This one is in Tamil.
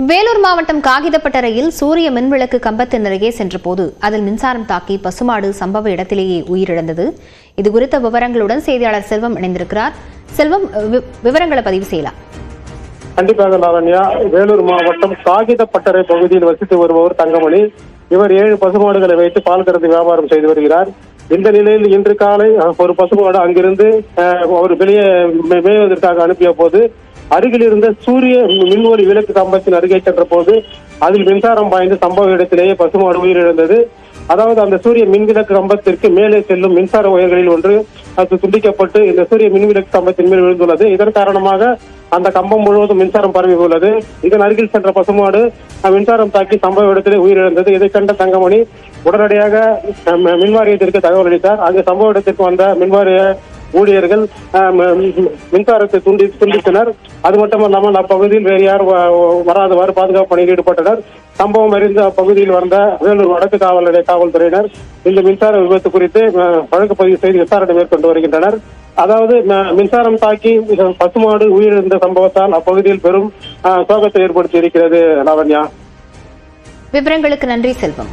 வேலூர் மாவட்டம் காகிதப்பட்டறையில் சூரிய மின்விளக்கு கம்பத்தின் அருகே சென்றபோது அதில் மின்சாரம் தாக்கி பசுமாடு சம்பவ இடத்திலேயே உயிரிழந்தது. இதுகுறித்த விவரங்களுடன் செய்தியாளர் செல்வம் இணைந்திருக்கிறார். செல்வம், விவரங்களை பதிவு செய்யலாம். கண்டிப்பாக லாவண்யா. வேலூர் மாவட்டம் காகிதப்பட்டறை பகுதியில் வசித்து வருபவர் தங்கமணி. இவர் 7 பசுமாடுகளை வைத்து பால் கறந்து வியாபாரம் செய்து வருகிறார். இந்த நிலையில் இன்று காலை ஒரு பசுமாடு அங்கிருந்து அவர் வெளியே மேய்வதற்காக அனுப்பிய போது அருகில் இருந்த சூரிய மின்ஒளி விளக்கு கம்பத்தின் அருகே சென்ற போது அதில் மின்சாரம் பாய்ந்து சம்பவ இடத்திலேயே பசுமாடு உயிரிழந்தது. அதாவது அந்த சூரிய மின்விளக்கு கம்பத்திற்கு மேலே செல்லும் மின்சார உயர்களில் ஒன்று அது துண்டிக்கப்பட்டு இந்த சூரிய மின்விளக்கு கம்பத்தின் மேல் விழுந்துள்ளது. இதன் காரணமாக அந்த கம்பம் முழுவதும் மின்சாரம் பரவி உள்ளது. இதன் அருகில் சென்ற பசுமாடு மின்சாரம் தாக்கி சம்பவ இடத்திலே உயிரிழந்தது. இதை கண்ட தங்கமணி உடனடியாக மின்வாரியத்திற்கு தகவல் அளித்தார். அங்கு சம்பவ இடத்திற்கு வந்த மின்வாரிய ஊழியர்கள் மின்சாரத்தை துண்டித்தனர். அது மட்டுமல்லாமல் அப்பகுதியில் வேறு யாரும் வராதவாறு பாதுகாப்பு பணியில் ஈடுபட்டனர். சம்பவம் அறிந்த அப்பகுதியில் வந்த வேலூர் வடக்கு காவல் நிலைய காவல்துறையினர் இந்த மின்சார விபத்து குறித்து வழக்கு பதிவு செய்து விசாரணை மேற்கொண்டு வருகின்றனர். அதாவது மின்சாரம் தாக்கி பசுமாடு உயிரிழந்த சம்பவத்தால் அப்பகுதியில் பெரும் சோகத்தை ஏற்படுத்தி இருக்கிறது. லாவண்யா, விவரங்களுக்கு நன்றி செல்வம்.